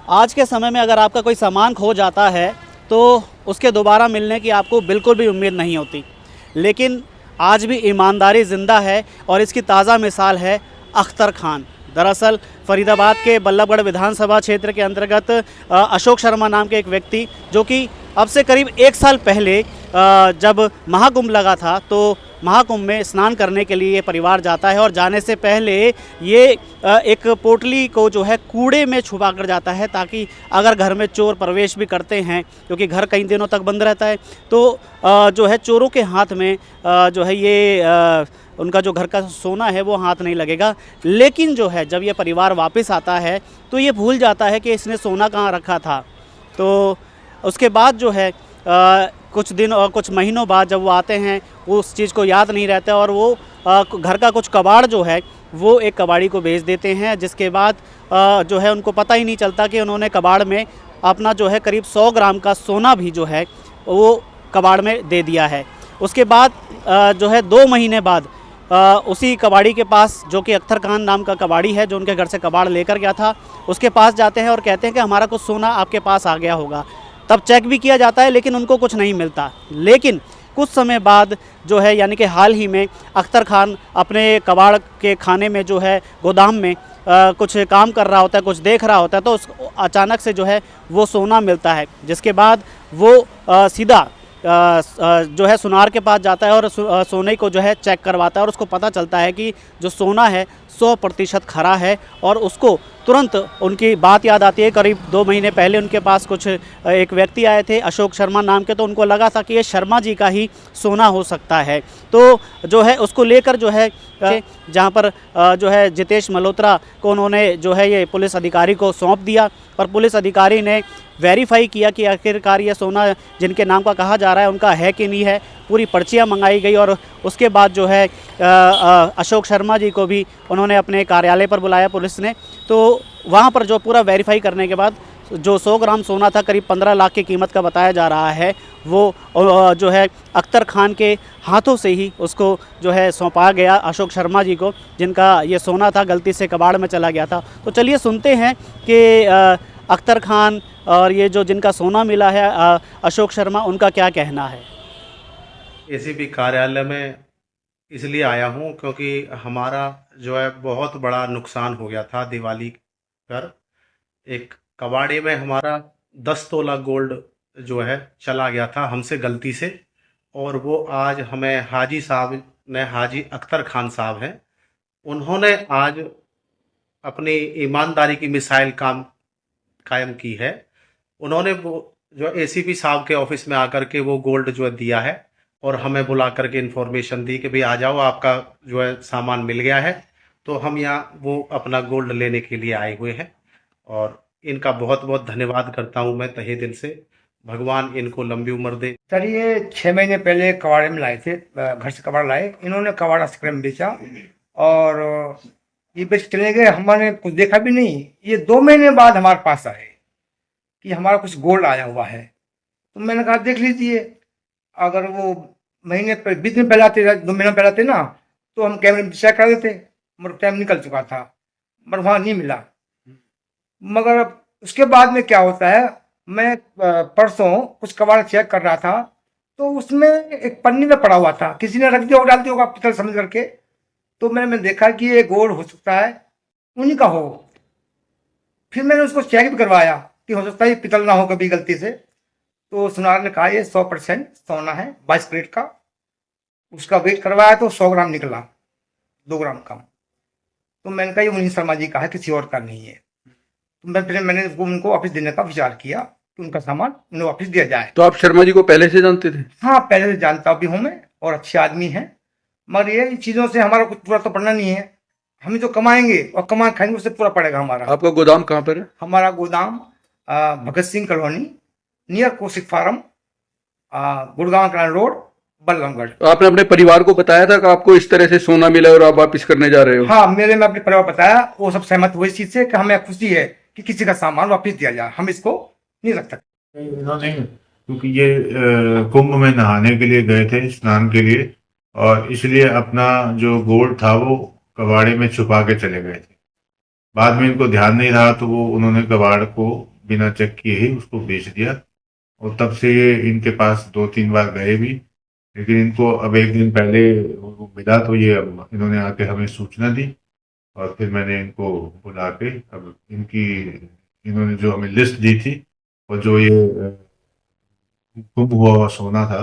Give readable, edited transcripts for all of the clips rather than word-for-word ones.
आज के समय में अगर आपका कोई सामान खो जाता है तो उसके दोबारा मिलने की आपको बिल्कुल भी उम्मीद नहीं होती, लेकिन आज भी ईमानदारी ज़िंदा है और इसकी ताज़ा मिसाल है अख्तर खान। दरअसल फरीदाबाद के बल्लभगढ़ विधानसभा क्षेत्र के अंतर्गत अशोक शर्मा नाम के एक व्यक्ति, जो कि अब से करीब 1 साल पहले जब महाकुंभ लगा था तो महाकुंभ में स्नान करने के लिए ये परिवार जाता है और जाने से पहले ये एक पोटली को जो है कूड़े में छुपा कर जाता है, ताकि अगर घर में चोर प्रवेश भी करते हैं, क्योंकि घर कई दिनों तक बंद रहता है, तो जो है चोरों के हाथ में जो है ये उनका जो घर का सोना है वो हाथ नहीं लगेगा। लेकिन जो है जब ये परिवार वापस आता है तो ये भूल जाता है कि इसने सोना कहाँ रखा था। तो उसके बाद जो है कुछ दिन और कुछ महीनों बाद जब वो आते हैं, वो उस चीज़ को याद नहीं रहता और वो घर का कुछ कबाड़ जो है वो एक कबाड़ी को बेच देते हैं, जिसके बाद जो है उनको पता ही नहीं चलता कि उन्होंने कबाड़ में अपना जो है करीब 100 ग्राम का सोना भी जो है वो कबाड़ में दे दिया है। उसके बाद जो है 2 महीने बाद उसी कबाड़ी के पास, जो कि अख्तर खान नाम का कबाड़ी है जो उनके घर से कबाड़ लेकर गया था, उसके पास जाते हैं और कहते हैं कि हमारा कुछ सोना आपके पास आ गया होगा। तब चेक भी किया जाता है लेकिन उनको कुछ नहीं मिलता। लेकिन कुछ समय बाद जो है, यानी कि हाल ही में, अख्तर खान अपने कबाड़ के खाने में जो है गोदाम में कुछ काम कर रहा होता है, कुछ देख रहा होता है, तो अचानक से जो है वो सोना मिलता है, जिसके बाद वो सीधा जो है सुनार के पास जाता है और सोने को जो है चेक करवाता है और उसको पता चलता है कि जो सोना है 100% खरा है। और उसको तुरंत उनकी बात याद आती है। करीब 2 महीने पहले उनके पास कुछ एक व्यक्ति आए थे अशोक शर्मा नाम के, तो उनको लगा था कि ये शर्मा जी का ही सोना हो सकता है। तो जो है उसको लेकर जो है जहाँ पर जो है जितेश मल्होत्रा को उन्होंने जो है ये पुलिस अधिकारी को सौंप दिया और पुलिस अधिकारी ने वेरीफाई किया कि आखिरकार ये सोना जिनके नाम का कहा जा रहा है उनका है कि नहीं है। पूरी पर्चियाँ मंगाई गई और उसके बाद जो है अशोक शर्मा जी को भी उन्होंने अपने कार्यालय पर बुलाया पुलिस ने। तो वहाँ पर जो पूरा वेरीफाई करने के बाद जो 100 ग्राम सोना था, करीब 15 लाख की कीमत का बताया जा रहा है, वो जो है अख्तर खान के हाथों से ही उसको जो है सौंपा गया अशोक शर्मा जी को, जिनका ये सोना था गलती से कबाड़ में चला गया था। तो चलिए सुनते हैं कि अख्तर खान और ये जो जिनका सोना मिला है अशोक शर्मा, उनका क्या कहना है। एसीपी कार्यालय में इसलिए आया हूँ क्योंकि हमारा जो है बहुत बड़ा नुकसान हो गया था दिवाली पर। एक कबाड़े में हमारा 10 तोला गोल्ड जो है चला गया था हमसे गलती से, और वो आज हमें हाजी साहब ने, हाजी अख्तर खान साहब हैं, उन्होंने आज अपनी ईमानदारी की मिसाइल कायम की है। उन्होंने वो जो एसीपी साहब के ऑफिस में आकर के वो गोल्ड जो है दिया है और हमें बुला करके इन्फॉर्मेशन दी कि भाई आ जाओ, आपका जो है सामान मिल गया है। तो हम यहाँ वो अपना गोल्ड लेने के लिए आए हुए हैं और इनका बहुत बहुत धन्यवाद करता हूँ मैं तहे दिल से। भगवान इनको लंबी उम्र दे। सर ये 6 महीने पहले कबाड़े में लाए थे, घर से कबाड़ लाए, इन्होंने कबाड़ आइसक्रीम बेचा और ये बेच चले गए। हमने कुछ देखा भी नहीं। ये 2 महीने बाद हमारे पास आए कि हमारा कुछ गोल्ड आया हुआ है। तो मैंने कहा देख लीजिए, अगर वो महीने पर 20 दिन पहले आते, 2 महीने पहले आते ना, तो हम कैमरे में चेक कर देते, मगर टाइम निकल चुका था, मगर वहाँ नहीं मिला। मगर उसके बाद में क्या होता है, मैं परसों कुछ कबाड़ चेक कर रहा था तो उसमें एक पन्नी में पड़ा हुआ था, किसी ने रख दिया होगा, डाल दिया होगा पितल समझ करके। तो मैंने देखा कि ये गोल्ड हो सकता है उन्हीं का हो। फिर मैंने उसको चेक भी करवाया कि हो सकता है ये पितल ना हो कभी गलती से। तो सुनार ने कहा ये 100% सोना है, 22 कैरेट का। उसका वेट करवाया तो 100 ग्राम निकला, 2 ग्राम कम। तो मैंने कहा ये मुनीष शर्मा जी का है, किसी और का नहीं है। तो फिर मैंने उनको वापस देने का विचार किया कि उनका सामान उन्हें वापस दिया जाए। तो आप शर्मा जी को पहले से जानते थे? हाँ, पहले से जानता भी हूँ मैं, और अच्छे आदमी हैं। मगर ये चीज़ों से हमारा कुछ पूरा तो पड़ना नहीं है। हम जो कमाएंगे और कमा खाएंगे उससे पूरा पड़ेगा हमारा। आपका गोदाम कहाँ पर है? हमारा गोदाम भगत सिंह कॉलोनी, नियर कोशिक फार्म, गुड़गांव कलान रोड, बल्लभगढ़। तो आपने अपने परिवार को बताया था कि आपको इस तरह से सोना मिला और आप वापस करने जा रहे हो? हाँ, मैं अपने परिवार को बताया, वो सब सहमत हुए इस चीज से कि हमें खुशी है कि किसी का सामान वापस दिया जाए, हम इसको नहीं रख सकते। इन्होंने, क्योंकि ये कुंभ में नहाने के लिए गए थे, स्नान के लिए, और इसलिए अपना जो गोल्ड था वो कबाड़े में छुपा के चले गए थे। बाद में इनको ध्यान नहीं रहा तो वो उन्होंने कबाड़ को बिना चेक किए ही उसको बेच दिया। और तब से ये इनके पास 2-3 बार गए भी, लेकिन इनको अब एक दिन पहले वो मिला तो ये अब इन्होंने आके हमें सूचना दी और फिर मैंने इनको बुला के अब इन्होंने जो हमें लिस्ट दी थी और जो ये गुम हुआ सोना था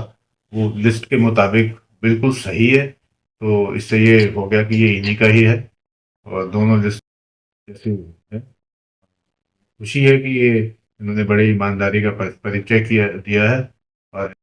वो लिस्ट के मुताबिक बिल्कुल सही है। तो इससे ये हो गया कि ये इन्हीं का ही है और दोनों लिस्ट जैसे है। खुशी है कि ये इन्होंने बड़े ईमानदारी का परिचय किया दिया है और